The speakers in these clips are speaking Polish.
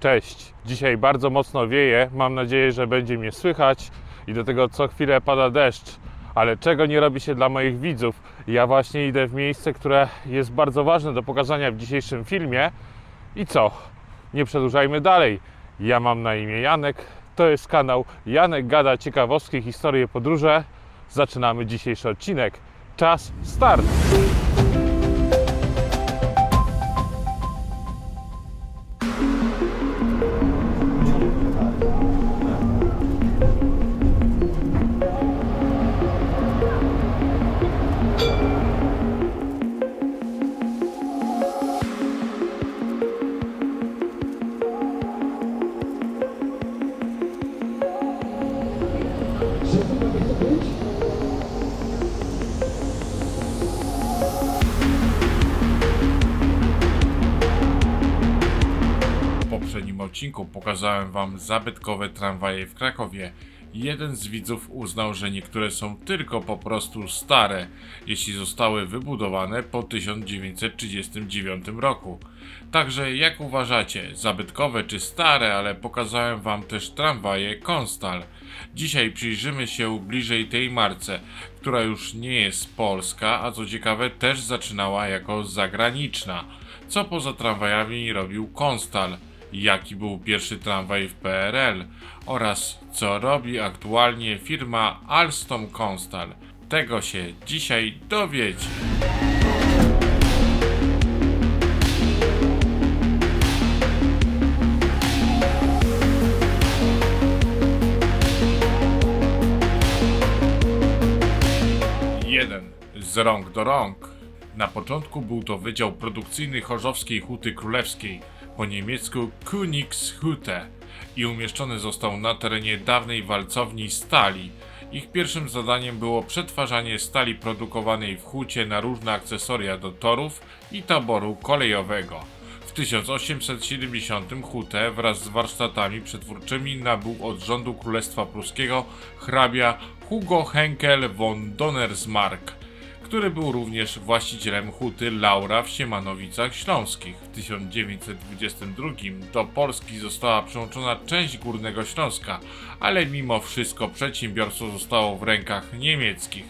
Cześć, dzisiaj bardzo mocno wieje, mam nadzieję, że będzie mnie słychać i do tego co chwilę pada deszcz, ale czego nie robi się dla moich widzów? Ja właśnie idę w miejsce, które jest bardzo ważne do pokazania w dzisiejszym filmie i co? Nie przedłużajmy dalej. Ja mam na imię Janek, to jest kanał Janek Gada Ciekawostki, Historie, Podróże. Zaczynamy dzisiejszy odcinek. Czas, start! W poprzednim odcinku pokazałem Wam zabytkowe tramwaje w Krakowie. Jeden z widzów uznał, że niektóre są tylko po prostu stare, jeśli zostały wybudowane po 1939 roku. Także jak uważacie, zabytkowe czy stare, ale pokazałem Wam też tramwaje Konstal. Dzisiaj przyjrzymy się bliżej tej marce, która już nie jest polska, a co ciekawe też zaczynała jako zagraniczna. Co poza tramwajami robił Konstal? Jaki był pierwszy tramwaj w PRL oraz co robi aktualnie firma Alstom Konstal. Tego się dzisiaj dowiecie. Z rąk do rąk. Na początku był to wydział produkcyjny Chorzowskiej Huty Królewskiej, po niemiecku Königshütte, i umieszczony został na terenie dawnej walcowni stali. Ich pierwszym zadaniem było przetwarzanie stali produkowanej w hucie na różne akcesoria do torów i taboru kolejowego. W 1870 hutę wraz z warsztatami przetwórczymi nabył od rządu Królestwa Pruskiego hrabia Hugo Henkel von Donnersmarck, który był również właścicielem huty Laura w Siemanowicach Śląskich. W 1922 do Polski została przyłączona część Górnego Śląska, ale mimo wszystko przedsiębiorstwo zostało w rękach niemieckich.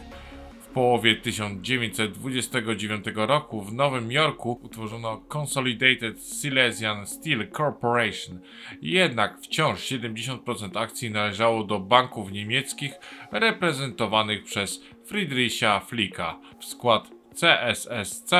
W połowie 1929 roku w Nowym Jorku utworzono Consolidated Silesian Steel Corporation, jednak wciąż 70% akcji należało do banków niemieckich reprezentowanych przez Friedricha Flicka. W skład CSSC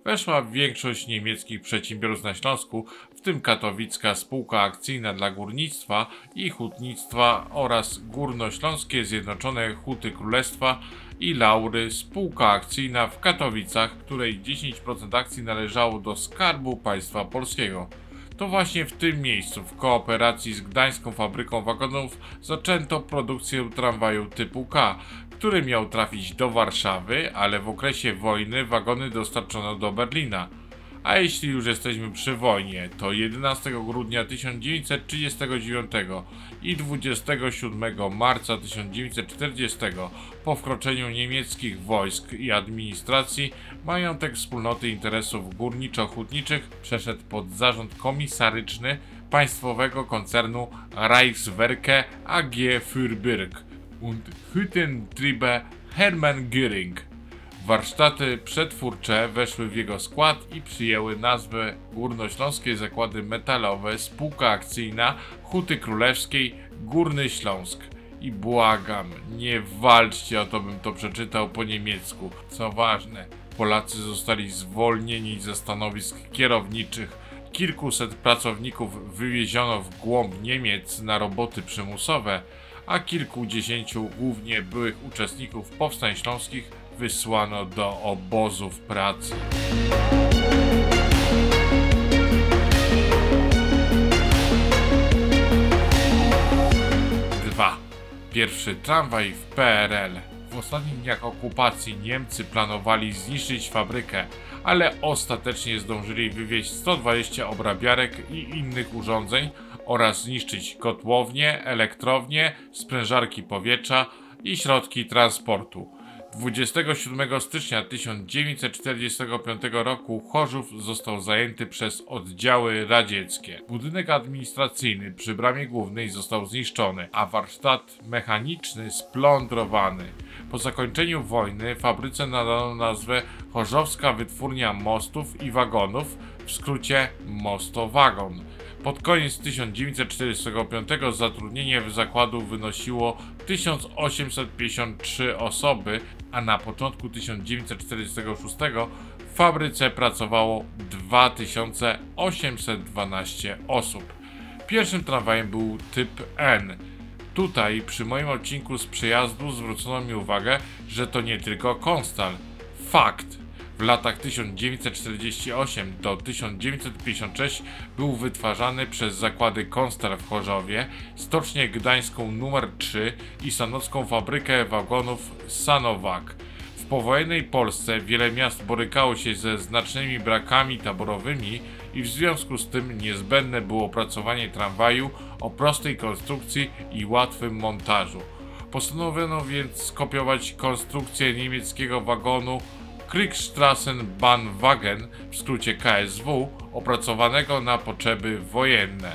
weszła większość niemieckich przedsiębiorstw na Śląsku, w tym Katowicka Spółka Akcyjna dla Górnictwa i Hutnictwa oraz Górnośląskie Zjednoczone Huty Królestwa i Laury Spółka Akcyjna w Katowicach, której 10% akcji należało do Skarbu Państwa Polskiego. To właśnie w tym miejscu, w kooperacji z Gdańską Fabryką Wagonów, zaczęto produkcję tramwaju typu K, który miał trafić do Warszawy, ale w okresie wojny wagony dostarczono do Berlina. A jeśli już jesteśmy przy wojnie, to 11 grudnia 1939 i 27 marca 1940 po wkroczeniu niemieckich wojsk i administracji majątek Wspólnoty Interesów Górniczo-Hutniczych przeszedł pod zarząd komisaryczny państwowego koncernu Reichswerke AG Fürburg und Hüttentriebe Hermann Göring. Warsztaty przetwórcze weszły w jego skład i przyjęły nazwę Górnośląskie Zakłady Metalowe Spółka Akcyjna Huty Królewskiej Górny Śląsk. I błagam, nie walczcie o to, bym to przeczytał po niemiecku. Co ważne, Polacy zostali zwolnieni ze stanowisk kierowniczych. Kilkuset pracowników wywieziono w głąb Niemiec na roboty przymusowe, a kilkudziesięciu głównie byłych uczestników powstań śląskich wysłano do obozów pracy. Pierwszy tramwaj w PRL. W ostatnich dniach okupacji Niemcy planowali zniszczyć fabrykę, ale ostatecznie zdążyli wywieźć 120 obrabiarek i innych urządzeń oraz zniszczyć kotłownie, elektrownie, sprężarki powietrza i środki transportu. 27 stycznia 1945 roku Chorzów został zajęty przez oddziały radzieckie. Budynek administracyjny przy bramie głównej został zniszczony, a warsztat mechaniczny splądrowany. Po zakończeniu wojny fabryce nadano nazwę Chorzowska Wytwórnia Mostów i Wagonów, w skrócie Mostowagon. Pod koniec 1945 zatrudnienie w zakładu wynosiło 1853 osoby, a na początku 1946 w fabryce pracowało 2812 osób. Pierwszym tramwajem był typ N. Tutaj przy moim odcinku z przejazdu zwrócono mi uwagę, że to nie tylko Konstal. Fakt! W latach 1948 do 1956 był wytwarzany przez zakłady Konstal w Chorzowie, Stocznię Gdańską nr 3 i sanocką fabrykę wagonów Sanowak. W powojennej Polsce wiele miast borykało się ze znacznymi brakami taborowymi i w związku z tym niezbędne było opracowanie tramwaju o prostej konstrukcji i łatwym montażu. Postanowiono więc skopiować konstrukcję niemieckiego wagonu Kriegstrassenbahnwagen, w skrócie KSW, opracowanego na potrzeby wojenne.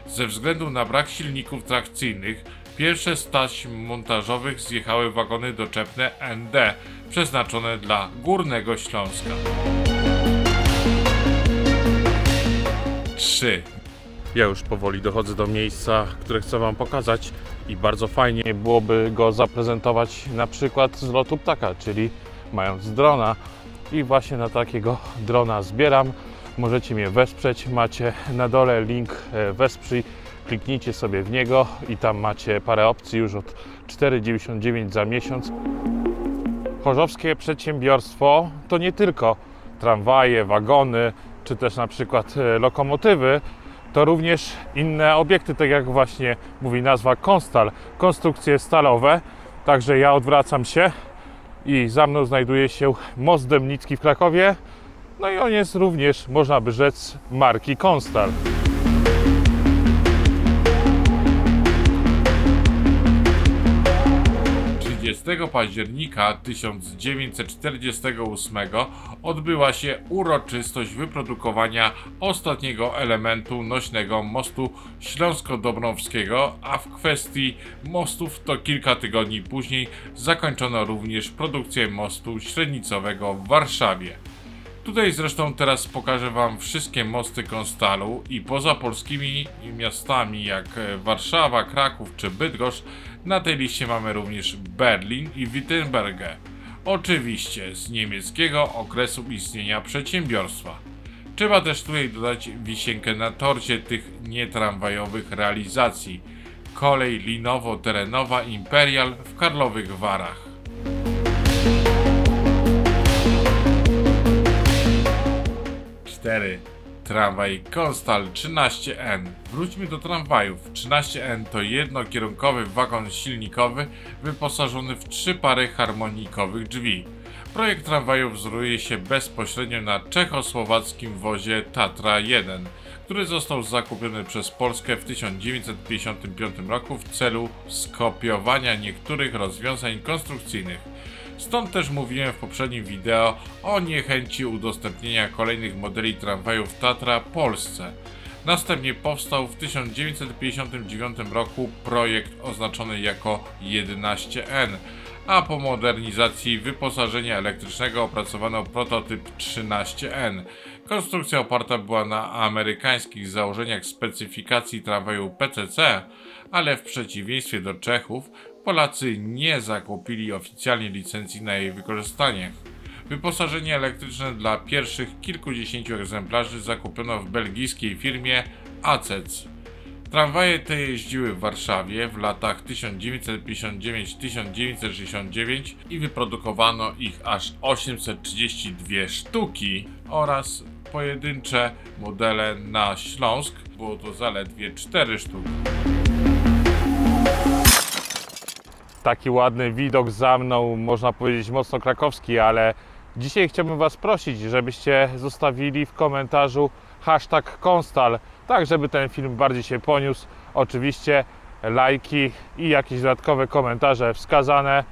Ze względu na brak silników trakcyjnych, pierwsze z taśm montażowych zjechały wagony doczepne ND, przeznaczone dla Górnego Śląska. 3. Ja już powoli dochodzę do miejsca, które chcę Wam pokazać i bardzo fajnie byłoby go zaprezentować na przykład z lotu ptaka, czyli mając drona, i właśnie na takiego drona zbieram. Możecie mnie wesprzeć, macie na dole link wesprzyj, kliknijcie sobie w niego i tam macie parę opcji już od 4,99 za miesiąc. Chorzowskie przedsiębiorstwo to nie tylko tramwaje, wagony, czy też na przykład lokomotywy, to również inne obiekty, tak jak właśnie mówi nazwa Konstal, konstrukcje stalowe. Także ja odwracam się i za mną znajduje się most Dębnicki w Krakowie, no i on jest również, można by rzec, marki Konstal. Października 1948 odbyła się uroczystość wyprodukowania ostatniego elementu nośnego mostu śląsko-dobrowskiego, a w kwestii mostów to kilka tygodni później zakończono również produkcję mostu średnicowego w Warszawie. Tutaj zresztą teraz pokażę Wam wszystkie mosty Konstalu i poza polskimi miastami jak Warszawa, Kraków czy Bydgoszcz na tej liście mamy również Berlin i Wittenberge. Oczywiście z niemieckiego okresu istnienia przedsiębiorstwa. Trzeba też tutaj dodać wisienkę na torcie tych nietramwajowych realizacji. Kolej linowo-terenowa Imperial w Karlowych Warach. 4. Tramwaj Konstal 13N. Wróćmy do tramwajów. 13N to jednokierunkowy wagon silnikowy wyposażony w 3 pary harmonikowych drzwi. Projekt tramwaju wzoruje się bezpośrednio na czechosłowackim wozie Tatra 1, który został zakupiony przez Polskę w 1955 roku w celu skopiowania niektórych rozwiązań konstrukcyjnych. Stąd też mówiłem w poprzednim wideo o niechęci udostępnienia kolejnych modeli tramwajów Tatra Polsce. Następnie powstał w 1959 roku projekt oznaczony jako 11N, a po modernizacji wyposażenia elektrycznego opracowano prototyp 13N. Konstrukcja oparta była na amerykańskich założeniach specyfikacji tramwaju PCC, ale w przeciwieństwie do Czechów, Polacy nie zakupili oficjalnie licencji na jej wykorzystanie. Wyposażenie elektryczne dla pierwszych kilkudziesięciu egzemplarzy zakupiono w belgijskiej firmie ACEC. Tramwaje te jeździły w Warszawie w latach 1959-1969 i wyprodukowano ich aż 832 sztuki oraz pojedyncze modele na Śląsk, było to zaledwie 4 sztuki. Taki ładny widok za mną, można powiedzieć mocno krakowski, ale dzisiaj chciałbym Was prosić, żebyście zostawili w komentarzu hashtag Konstal, tak żeby ten film bardziej się poniósł. Oczywiście lajki i jakieś dodatkowe komentarze wskazane.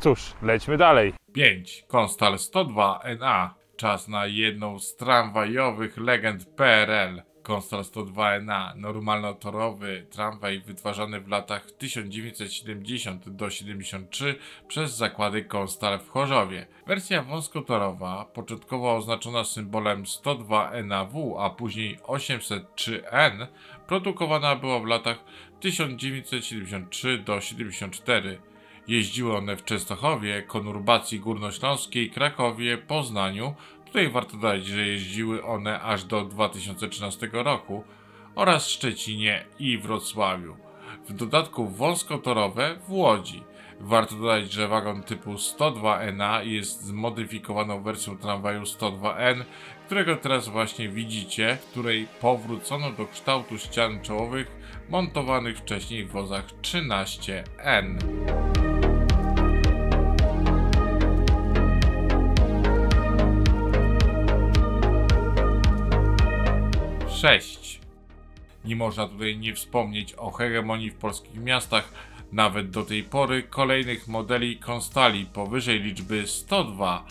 Cóż, lećmy dalej. 5. Konstal 102NA. Czas na jedną z tramwajowych legend PRL. Konstal 102NA, normalnotorowy tramwaj wytwarzany w latach 1970 do 73 przez zakłady Konstal w Chorzowie. Wersja wąskotorowa, początkowo oznaczona symbolem 102NAW, a później 803N, produkowana była w latach 1973 do 74. Jeździły one w Częstochowie, konurbacji górnośląskiej, Krakowie, Poznaniu. Tutaj warto dodać, że jeździły one aż do 2013 roku oraz Szczecinie i Wrocławiu. W dodatku wąskotorowe w Łodzi. Warto dodać, że wagon typu 102NA jest zmodyfikowaną wersją tramwaju 102N, którego teraz właśnie widzicie, w której powrócono do kształtu ścian czołowych montowanych wcześniej w wozach 13N. 6. Nie można tutaj nie wspomnieć o hegemonii w polskich miastach, nawet do tej pory, kolejnych modeli Konstali powyżej liczby 102.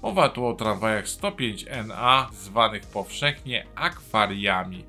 Mowa tu o tramwajach 105NA, zwanych powszechnie akwariami.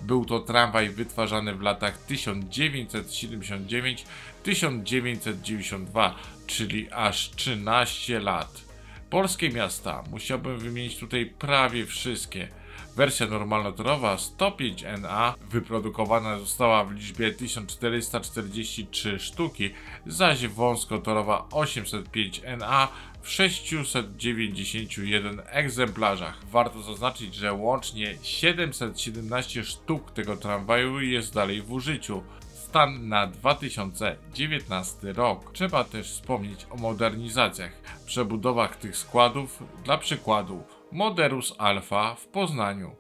Był to tramwaj wytwarzany w latach 1979-1992, czyli aż 13 lat. Polskie miasta, musiałbym wymienić tutaj prawie wszystkie. Wersja normalnotorowa 105NA wyprodukowana została w liczbie 1443 sztuki, zaś wąskotorowa 805NA w 691 egzemplarzach. Warto zaznaczyć, że łącznie 717 sztuk tego tramwaju jest dalej w użyciu. Stan na 2019 rok. Trzeba też wspomnieć o modernizacjach, przebudowach tych składów, dla przykładu Moderus Alfa w Poznaniu,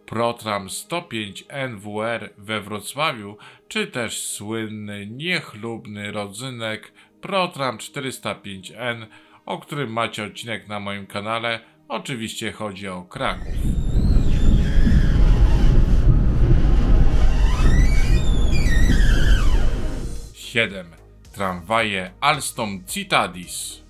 Protram 105 NWR we Wrocławiu, czy też słynny, niechlubny rodzynek Protram 405N, o którym macie odcinek na moim kanale. Oczywiście chodzi o Kraków. 7. Tramwaje Alstom Citadis.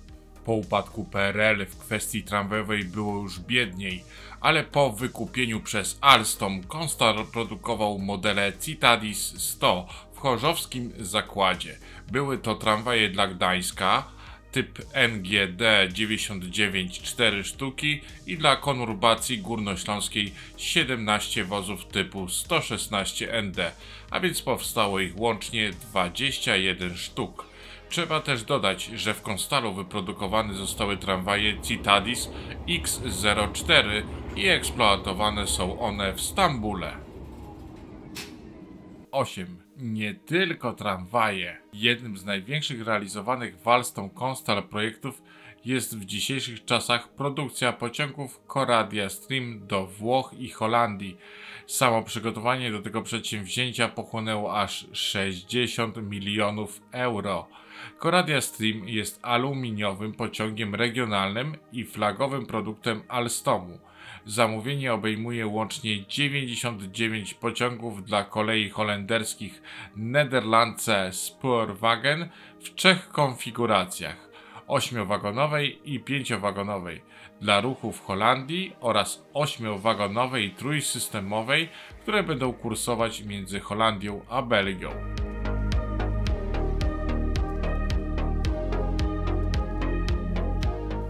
Po upadku PRL w kwestii tramwajowej było już biedniej, ale po wykupieniu przez Alstom Konstal produkował modele Citadis 100 w chorzowskim zakładzie. Były to tramwaje dla Gdańska, typ NGD 99 4 sztuki i dla konurbacji górnośląskiej 17 wozów typu 116 ND, a więc powstało ich łącznie 21 sztuk. Trzeba też dodać, że w Konstalu wyprodukowane zostały tramwaje Citadis X04 i eksploatowane są one w Stambule. 8. Nie tylko tramwaje. Jednym z największych realizowanych w Alstom Konstal projektów jest w dzisiejszych czasach produkcja pociągów Coradia Stream do Włoch i Holandii. Samo przygotowanie do tego przedsięwzięcia pochłonęło aż 60 milionów euro. Coradia Stream jest aluminiowym pociągiem regionalnym i flagowym produktem Alstomu. Zamówienie obejmuje łącznie 99 pociągów dla kolei holenderskich Nederlandse Spoorwagen w 3 konfiguracjach: 8-wagonowej i 5-wagonowej dla ruchu w Holandii oraz 8-wagonowej i trójsystemowej, które będą kursować między Holandią a Belgią.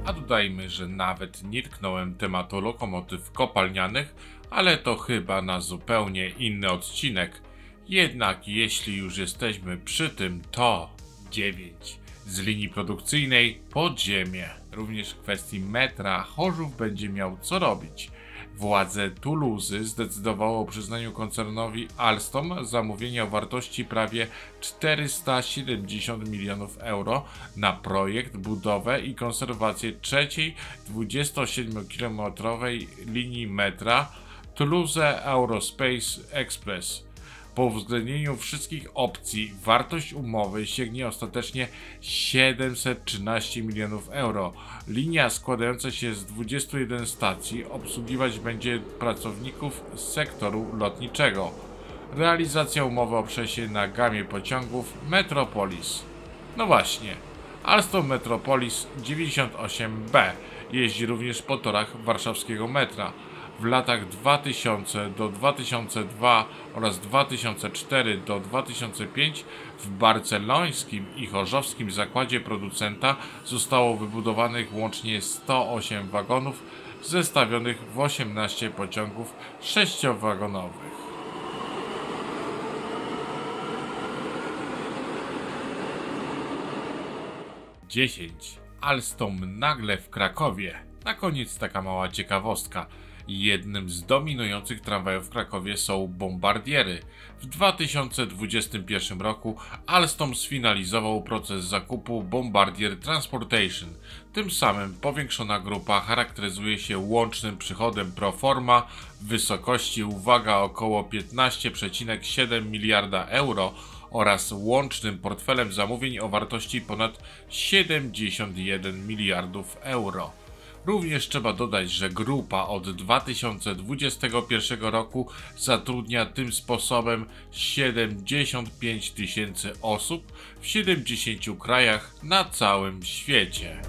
A dodajmy, że nawet nie tknąłem tematu lokomotyw kopalnianych, ale to chyba na zupełnie inny odcinek. Jednak jeśli już jesteśmy przy tym, to 9. Z linii produkcyjnej podziemie. Również w kwestii metra Chorzów będzie miał co robić. Władze Toulouse zdecydowało o przyznaniu koncernowi Alstom zamówienia o wartości prawie 470 milionów euro na projekt, budowę i konserwację trzeciej 27-kilometrowej linii metra Toulouse Eurospace Express. Po uwzględnieniu wszystkich opcji wartość umowy sięgnie ostatecznie 713 milionów euro. Linia składająca się z 21 stacji obsługiwać będzie pracowników z sektoru lotniczego. Realizacja umowy oprze się na gamie pociągów Metropolis. No właśnie, Alstom Metropolis 98B jeździ również po torach warszawskiego metra. W latach 2000 do 2002 oraz 2004 do 2005 w barcelońskim i chorzowskim zakładzie producenta zostało wybudowanych łącznie 108 wagonów zestawionych w 18 pociągów 6-wagonowych. 10. Alstom nagle w Krakowie. Na koniec taka mała ciekawostka. Jednym z dominujących tramwajów w Krakowie są bombardiery. W 2021 roku Alstom sfinalizował proces zakupu Bombardier Transportation. Tym samym powiększona grupa charakteryzuje się łącznym przychodem pro forma w wysokości, uwaga, około 15,7 miliarda euro oraz łącznym portfelem zamówień o wartości ponad 71 miliardów euro. Również trzeba dodać, że grupa od 2021 roku zatrudnia tym sposobem 75 tysięcy osób w 70 krajach na całym świecie.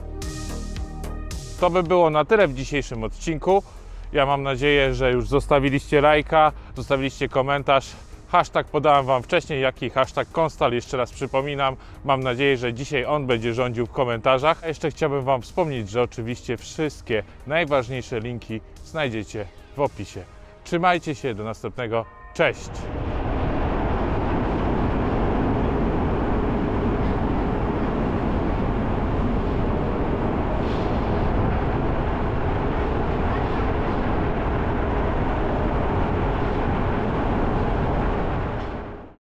To by było na tyle w dzisiejszym odcinku. Ja mam nadzieję, że już zostawiliście lajka, zostawiliście komentarz. Hashtag podałem Wam wcześniej, jaki hashtag Konstal, jeszcze raz przypominam. Mam nadzieję, że dzisiaj on będzie rządził w komentarzach. A jeszcze chciałbym Wam wspomnieć, że oczywiście wszystkie najważniejsze linki znajdziecie w opisie. Trzymajcie się, do następnego. Cześć!